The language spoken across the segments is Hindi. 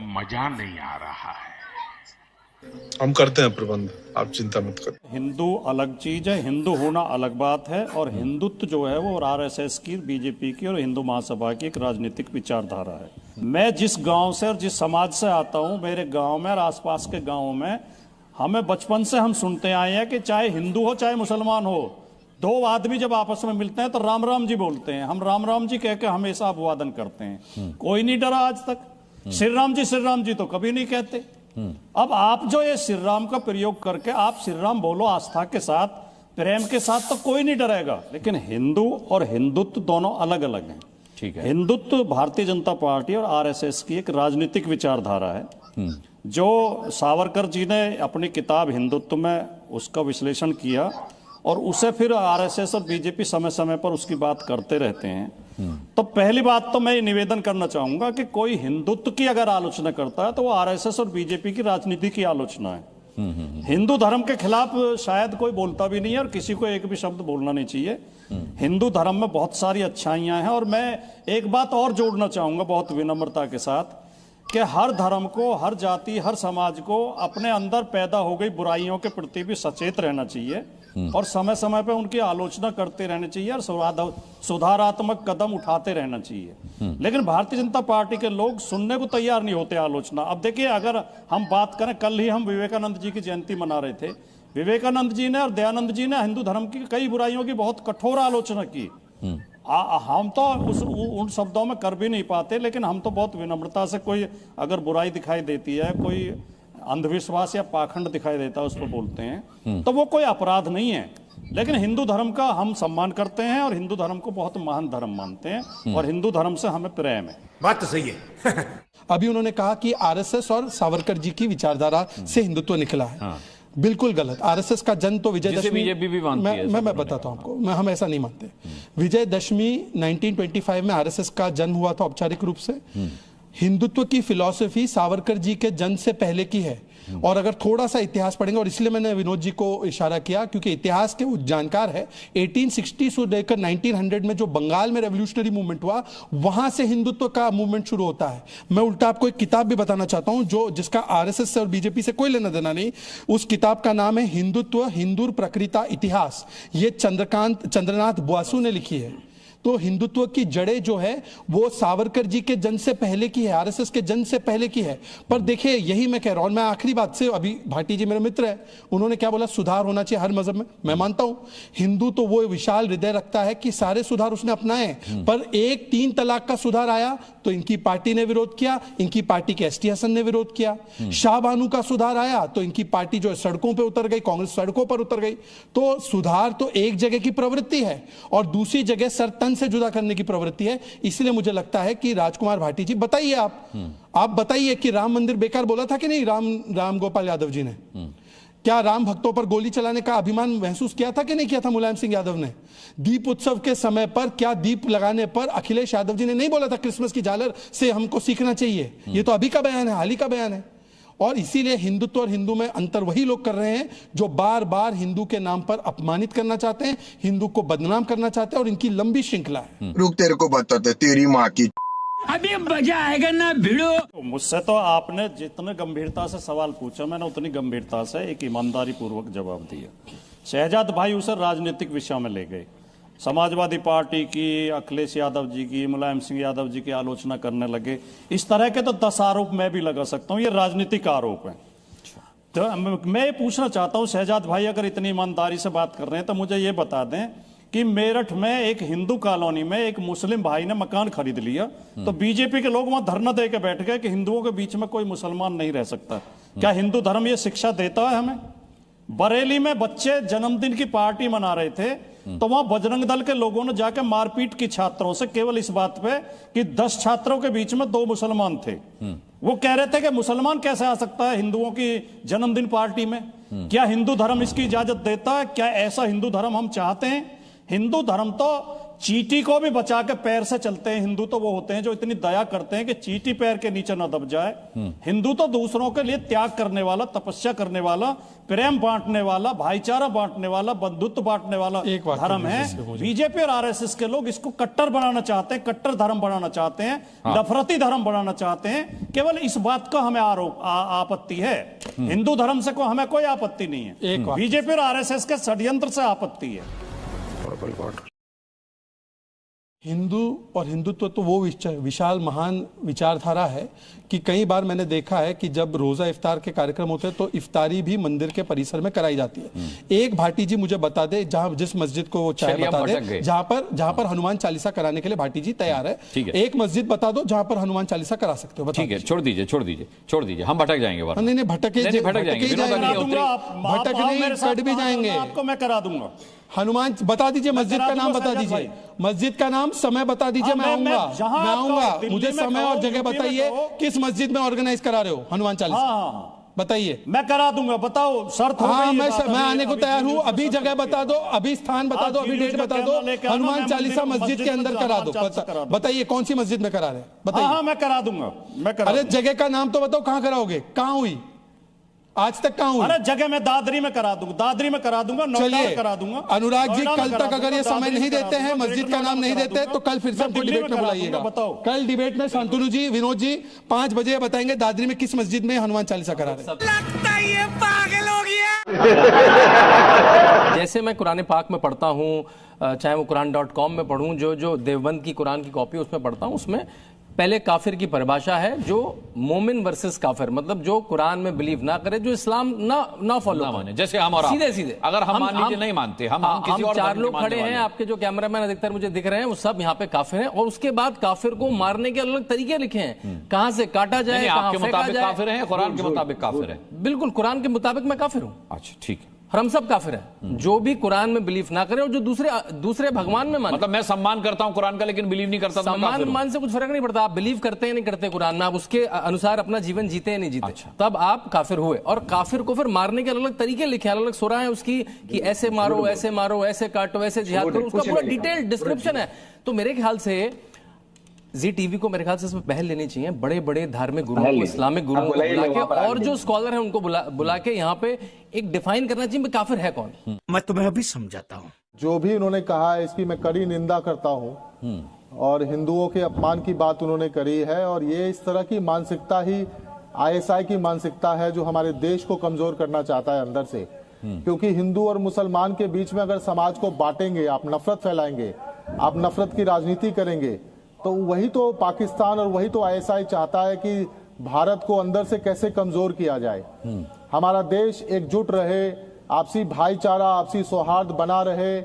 मजा नहीं आ रहा है। हम करते हैं प्रबंध, आप चिंता मत करें। हिंदू अलग चीज है, हिंदू होना अलग बात है, और हिंदुत्व जो है वो आरएसएस की, बीजेपी की और हिंदू महासभा की एक राजनीतिक विचारधारा है। मैं जिस गांव से और जिस समाज से आता हूं, मेरे गांव में और आसपास के गांवों में हमें बचपन से हम सुनते आए हैं कि चाहे हिंदू हो चाहे मुसलमान हो, दो आदमी जब आपस में मिलते हैं तो राम राम जी बोलते हैं। हम राम राम जी कह के हमेशा अभिवादन करते हैं, कोई नहीं डरा आज तक। श्री राम जी तो कभी नहीं कहते। अब आप जो ये श्री राम का प्रयोग करके आप श्री राम बोलो आस्था के साथ, प्रेम के साथ, तो कोई नहीं डरेगा। लेकिन हिंदू और हिंदुत्व दोनों अलग अलग हैं। ठीक है। हिंदुत्व भारतीय जनता पार्टी और आरएसएस की एक राजनीतिक विचारधारा है, जो सावरकर जी ने अपनी किताब हिंदुत्व में उसका विश्लेषण किया, और उसे फिर आरएसएस और बीजेपी समय समय पर उसकी बात करते रहते हैं। तो पहली बात तो मैं ये निवेदन करना चाहूंगा कि कोई हिंदुत्व की अगर आलोचना करता है तो वो आरएसएस और बीजेपी की राजनीति की आलोचना है। हिंदू धर्म के खिलाफ शायद कोई बोलता भी नहीं है, और किसी को एक भी शब्द बोलना नहीं चाहिए। हिंदू धर्म में बहुत सारी अच्छाइयां हैं, और मैं एक बात और जोड़ना चाहूंगा बहुत विनम्रता के साथ, कि हर धर्म को, हर जाति, हर समाज को अपने अंदर पैदा हो गई बुराइयों के प्रति भी सचेत रहना चाहिए, और समय समय पर उनकी आलोचना करते रहना चाहिए, और सुधारात्मक कदम उठाते रहना चाहिए। लेकिन भारतीय जनता पार्टी के लोग सुनने को तैयार नहीं होते आलोचना। अब देखिए, अगर हम बात करें, कल ही हम विवेकानंद जी की जयंती मना रहे थे। विवेकानंद जी ने और दयानंद जी ने हिंदू धर्म की कई बुराइयों की बहुत कठोर आलोचना की। हम तो उन शब्दों में कर भी नहीं पाते, लेकिन हम तो बहुत विनम्रता से, कोई अगर बुराई दिखाई देती है, कोई अंधविश्वास या पाखंड दिखाई देता है, उस पर बोलते हैं, तो वो कोई अपराध नहीं है। लेकिन हिंदू धर्म का हम सम्मान करते हैं, और हिंदू धर्म को बहुत महान धर्म मानते हैं, और हिंदू धर्म से हमें प्रेम है। बात तो सही है। अभी उन्होंने कहा कि आरएसएस और सावरकर जी की विचारधारा से हिंदुत्व निकला है। हाँ। बिल्कुल गलत। आरएसएस का जन्म तो विजयदशमी, बीजेपी भी मानती है। मैं बताता हूं आपको, हम ऐसा नहीं मानते। विजयदशमी 1925 में आरएसएस का जन्म हुआ था औपचारिक रूप से। हिंदुत्व की फिलॉसफी सावरकर जी के जन्म से पहले की है। और अगर थोड़ा सा इतिहास पढ़ेंगे, और इसलिए मैंने विनोद जी को इशारा किया क्योंकि इतिहास के वो जानकार है, 1860 से लेकर 1900 में जो बंगाल में रेवोल्यूशनरी मूवमेंट हुआ, वहां से हिंदुत्व का मूवमेंट शुरू होता है। मैं उल्टा आपको एक किताब भी बताना चाहता हूं, जो जिसका आरएसएस और बीजेपी से कोई लेना देना नहीं। उस किताब का नाम है हिंदुत्व हिंदूर प्रकृता इतिहास। ये चंद्रनाथ बासु ने लिखी है। तो हिंदुत्व की जड़ें जो है वो सावरकर जी के जन्म से पहले की है, आरएसएस के जन्म से पहले की है। पर देखिए, यही मैं कह रहा हूं। मैं आखिरी बात से, अभी भाटी जी मेरे मित्र है, उन्होंने क्या बोला, सुधार होना चाहिए हर मजहब में। मैं मानता हूं हिंदू तो वो विशाल हृदय रखता है कि सारे सुधार उसने अपनाए, पर एक 3 तलाक का सुधार आया तो इनकी पार्टी ने विरोध किया, इनकी पार्टी के एसटी हसन ने विरोध किया। शाहबानू का सुधार आया तो इनकी पार्टी जो है सड़कों पर उतर गई, कांग्रेस सड़कों पर उतर गई। तो सुधार तो एक जगह की प्रवृत्ति है, और दूसरी जगह सरतन से जुदा करने की प्रवृत्ति है। इसलिए मुझे लगता है कि राजकुमार भाटी जी, बताइए आप बताइए कि राम मंदिर बेकार बोला था कि नहीं राम गोपाल यादव जी ने? क्या राम भक्तों पर गोली चलाने का अभिमान महसूस किया था कि नहीं किया था मुलायम सिंह यादव ने? दीप उत्सव के समय पर क्या दीप लगाने पर अखिलेश यादव जी ने नहीं बोला था क्रिसमस की झालर से हमको सीखना चाहिए? ये तो अभी का बयान है, हाल ही का बयान है। और इसीलिए हिंदुत्व और हिंदू में अंतर वही लोग कर रहे हैं जो बार बार हिंदू के नाम पर अपमानित करना चाहते हैं, हिंदू को बदनाम करना चाहते हैं, और इनकी लंबी श्रृंखला है। रुक, तेरे को बताते तेरी माँ की। अभी मजा आएगा ना भिड़ो। तो मुझसे तो आपने जितने गंभीरता से सवाल पूछा, मैंने उतनी गंभीरता से एक ईमानदारी पूर्वक जवाब दिया। शहजाद भाई उसे राजनीतिक विषय में ले गए, समाजवादी पार्टी की, अखिलेश यादव जी की, मुलायम सिंह यादव जी की आलोचना करने लगे। इस तरह के तो 10 आरोप मैं भी लगा सकता हूं, ये राजनीतिक आरोप हैं। तो मैं ये पूछना चाहता हूं, शहजाद भाई अगर इतनी ईमानदारी से बात कर रहे हैं तो मुझे ये बता दें कि मेरठ में एक हिंदू कॉलोनी में एक मुस्लिम भाई ने मकान खरीद लिया, तो बीजेपी के लोग वहां धरना दे के बैठ गए कि हिंदुओं के बीच में कोई मुसलमान नहीं रह सकता। क्या हिंदू धर्म ये शिक्षा देता है हमें? बरेली में बच्चे जन्मदिन की पार्टी मना रहे थे, तो वहां बजरंग दल के लोगों ने जाकर मारपीट की छात्रों से, केवल इस बात पे कि 10 छात्रों के बीच में 2 मुसलमान थे। वो कह रहे थे कि मुसलमान कैसे आ सकता है हिंदुओं की जन्मदिन पार्टी में? क्या हिंदू धर्म इसकी इजाजत देता है? क्या ऐसा हिंदू धर्म हम चाहते हैं? हिंदू धर्म तो चींटी को भी बचा के पैर से चलते हैं। हिंदू तो वो होते हैं जो इतनी दया करते हैं कि चींटी पैर के नीचे ना दब जाए। हिंदू तो दूसरों के लिए त्याग करने वाला, तपस्या करने वाला, प्रेम बांटने वाला, भाईचारा बांटने वाला, बंधुत्व बांटने वाला धर्म है। बीजेपी और आरएसएस के लोग इसको कट्टर बनाना चाहते हैं, कट्टर धर्म बनाना चाहते हैं, नफरती धर्म बनाना चाहते हैं। केवल इस बात का हमें आपत्ति है, हिंदू धर्म से हमें कोई आपत्ति नहीं है, बीजेपी और आरएसएस के षड्यंत्र से आपत्ति है। हिंदू और हिंदुत्व तो वो विशाल महान विचारधारा है कि कई बार मैंने देखा है कि जब रोजा इफ्तार के कार्यक्रम होते हैं तो इफ्तारी भी मंदिर के परिसर में कराई जाती है। एक भाटी जी मुझे बता दे, जहां जिस मस्जिद को वो चाहे बता दे जहां पर हनुमान चालीसा कराने के लिए भाटी जी तैयार है। एक मस्जिद बता दो जहां पर हनुमान चालीसा करा सकते हो। ठीक है, छोड़ दीजिए, हम भटक जाएंगे। नहीं भटक नहीं, कट भी जाएंगे। आपको मैं करा दूंगा। हनुमान बता दीजिए, मस्जिद का नाम बता दीजिए, मस्जिद का नाम, समय बता दीजिए, मैं आऊंगा। मुझे समय और जगह बताइए, किस मस्जिद में ऑर्गेनाइज करा रहे हो हनुमान चालीसा, बताइए। मैं करा दूंगा, बताओ शर्त। हाँ, मैं आने को तैयार हूँ। अभी जगह बता दो, अभी स्थान बता दो, अभी डेट बता दो। हनुमान चालीसा मस्जिद के अंदर करा दो। बताइए कौन सी मस्जिद में करा रहे, बताइए। मैं करा दूंगा। अरे जगह का नाम तो बताओ, कहाँ कराओगे, कहाँ हुई, आज तक कहां हुई? अरे जगह मैं दादरी में करा दूंगा, चलिए करा दूंगा। अनुराग जी, कल तक अगर ये समय नहीं देते हैं, मस्जिद का नाम नहीं देते, तो कल फिर से हमको डिबेट में बुलाइएगा। कल डिबेट में शांतनु जी, विनोद जी 5 बजे बताएंगे दादरी में किस मस्जिद में हनुमान चालीसा करा रहे। लगता है ये पागल हो गया। जैसे मैं कुरान पाक में पढ़ता हूँ, चाहे वो कुरान.com में पढ़ूं, जो देवबंद की कुरान की कॉपी उसमें पढ़ता हूँ, उसमें पहले काफिर की परिभाषा है, जो मोमिन वर्सेस काफिर, मतलब जो कुरान में बिलीव ना करे, जो इस्लाम ना फॉलो माने, जैसे हम और सीधे अगर हम मान लीजिए नहीं मानते, हम किसी और 4 लोग खड़े हैं, आपके जो कैमरामैन अधिकतर मुझे दिख रहे हैं, वो सब यहाँ पे काफिर हैं। और उसके बाद काफिर को मारने के अलग तरीके लिखे हैं, कहां से काटा जाए, आपके मुताबिक काफिर है, कुरान के मुताबिक काफिर है? बिल्कुल, कुरान के मुताबिक मैं काफिर हूँ। अच्छा, ठीक है। हम सब काफिर हैं, जो भी कुरान में बिलीव ना करे और जो दूसरे भगवान में माने। मतलब मैं सम्मान करता हूं कुरान का, लेकिन बिलीव नहीं करता। सम्मान से कुछ फर्क नहीं पड़ता, आप बिलीव करते हैं नहीं करते कुरान में, आप उसके अनुसार अपना जीवन जीते हैं नहीं जीते। अच्छा। तब आप काफिर हुए। और काफिर को फिर मारने के अलग अलग तरीके लिखे, अलग अलग सूरह है उसकी, कि ऐसे मारो, ऐसे काटो, ऐसे जिहाद करो, उसका पूरा डिटेल डिस्क्रिप्शन है। तो मेरे ख्याल से जी टीवी को मेरे ख्याल से इसमें पहल लेनी चाहिए, बड़े बड़े धार्मिक गुरुओं को, इस्लामिक गुरुओं को बुला के, और जो स्कॉलर हैं उनको बुला के यहाँ पे एक डिफाइन करना चाहिए काफिर है कौन। मैं तुम्हें अभी समझाता हूँ। जो भी उन्होंने कहा है इसकी मैं कड़ी निंदा करता हूँ, और हिंदुओं के अपमान की बात उन्होंने करी है। और ये इस तरह की मानसिकता ही ISI की मानसिकता है, जो हमारे देश को कमजोर करना चाहता है अंदर से। क्योंकि हिंदू और मुसलमान के बीच में अगर समाज को बांटेंगे, आप नफरत फैलाएंगे, आप नफरत की राजनीति करेंगे, तो वही तो पाकिस्तान और वही तो ISI चाहता है कि भारत को अंदर से कैसे कमजोर किया जाए। हमारा देश एकजुट रहे, आपसी भाईचारा, आपसी सौहार्द बना रहे,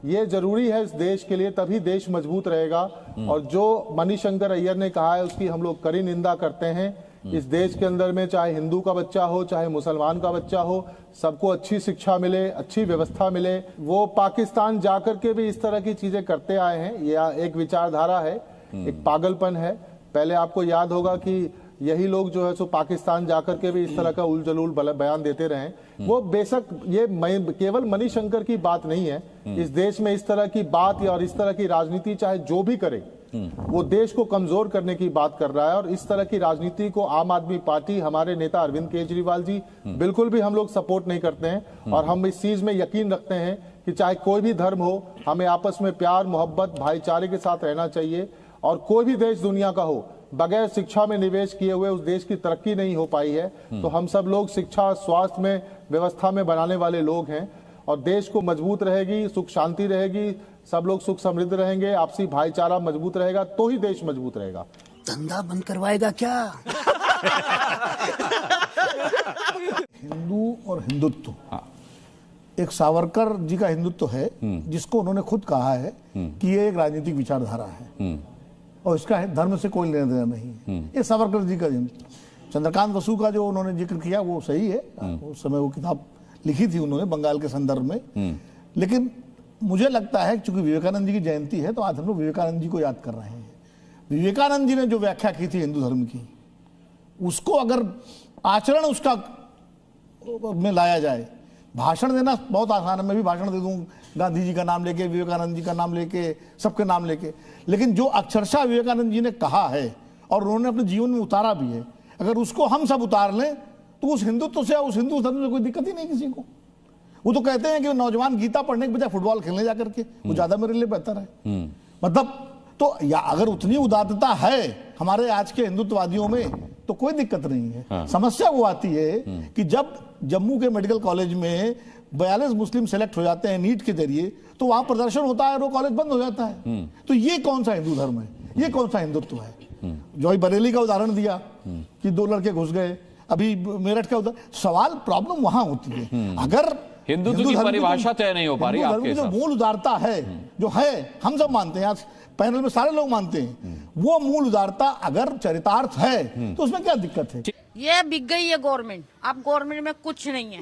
ये जरूरी है इस देश के लिए, तभी देश मजबूत रहेगा। और जो मणिशंकर अय्यर ने कहा है उसकी हम लोग कड़ी निंदा करते हैं। इस देश के अंदर में चाहे हिंदू का बच्चा हो, चाहे मुसलमान का बच्चा हो, सबको अच्छी शिक्षा मिले, अच्छी व्यवस्था मिले। वो पाकिस्तान जाकर के भी इस तरह की चीजें करते आए हैं, यह एक विचारधारा है, एक पागलपन है। पहले आपको याद होगा कि यही लोग जो है सो पाकिस्तान जाकर के भी इस तरह का उलझुल बयान देते रहे। वो बेशक ये केवल मणिशंकर की बात नहीं है, इस देश में इस तरह की बात और इस तरह की राजनीति चाहे जो भी करे, वो देश को कमजोर करने की बात कर रहा है। और इस तरह की राजनीति को आम आदमी पार्टी, हमारे नेता अरविंद केजरीवाल जी बिल्कुल भी हम लोग सपोर्ट नहीं करते हैं। और हम इस चीज में यकीन रखते हैं कि चाहे कोई भी धर्म हो, हमें आपस में प्यार, मोहब्बत, भाईचारे के साथ रहना चाहिए। और कोई भी देश दुनिया का हो, बगैर शिक्षा में निवेश किए हुए उस देश की तरक्की नहीं हो पाई है। तो हम सब लोग शिक्षा, स्वास्थ्य में, व्यवस्था में बनाने वाले लोग हैं। और देश को मजबूत रहेगी, सुख शांति रहेगी, सब लोग सुख समृद्ध रहेंगे, आपसी भाईचारा मजबूत रहेगा, तो ही देश मजबूत रहेगा। धंधा बंद करवाएगा क्या? हिंदू और हिंदुत्व, एक सावरकर जी का हिंदुत्व है, जिसको उन्होंने खुद कहा है कि ये एक राजनीतिक विचारधारा है और इसका धर्म से कोई लेना देना नहीं है। ये सावरकर जी का चंद्रकांत बसु का जो उन्होंने जिक्र किया वो सही है, उस समय वो किताब लिखी थी उन्होंने बंगाल के संदर्भ में। लेकिन मुझे लगता है चूंकि विवेकानंद जी की जयंती है तो आज हम लोग विवेकानंद जी को याद कर रहे हैं। विवेकानंद जी ने जो व्याख्या की थी हिंदू धर्म की, उसको अगर आचरण उसका में लाया जाए, भाषण देना बहुत आसान है, मैं भी भाषण दे दूं गांधी जी का नाम लेके, विवेकानंद जी का नाम लेके, सबके नाम लेके। लेकिन जो अक्षरशः विवेकानंद जी ने कहा है और उन्होंने अपने जीवन में उतारा भी है, अगर उसको हम सब उतार लें तो उस हिंदुत्व से, उस हिंदू धर्म से कोई दिक्कत ही नहीं किसी को। वो तो कहते हैं कि नौजवान गीता पढ़ने के बजाय फुटबॉल खेलने जाकर के, वो ज्यादा मेरे लिए बेहतर है। मतलब तो या अगर उतनी उदारता है हमारे आज के हिंदुत्ववादियों में तो कोई दिक्कत नहीं है। हाँ। समस्या वो आती है कि जब जम्मू के मेडिकल कॉलेज में 42 मुस्लिम सेलेक्ट हो जाते हैं नीट के जरिए, तो वहां प्रदर्शन होता है और वो कॉलेज बंद हो जाता है। तो ये कौन सा हिंदू धर्म है, ये कौन सा हिंदुत्व है? जो बरेली का उदाहरण दिया कि 2 लड़के घुस गए, अभी मेरठ का उदाहरण, सवाल प्रॉब्लम वहां होती है। अगर हिंदुत्व की परिभाषा तय नहीं हो पा रही आपके जो मूल उदारता है, जो है हम सब मानते हैं, आज पैनल में सारे लोग मानते हैं, वो मूल उदारता अगर चरितार्थ है तो उसमें क्या दिक्कत है? ये बिक गई है गवर्नमेंट, अब गवर्नमेंट में कुछ नहीं है।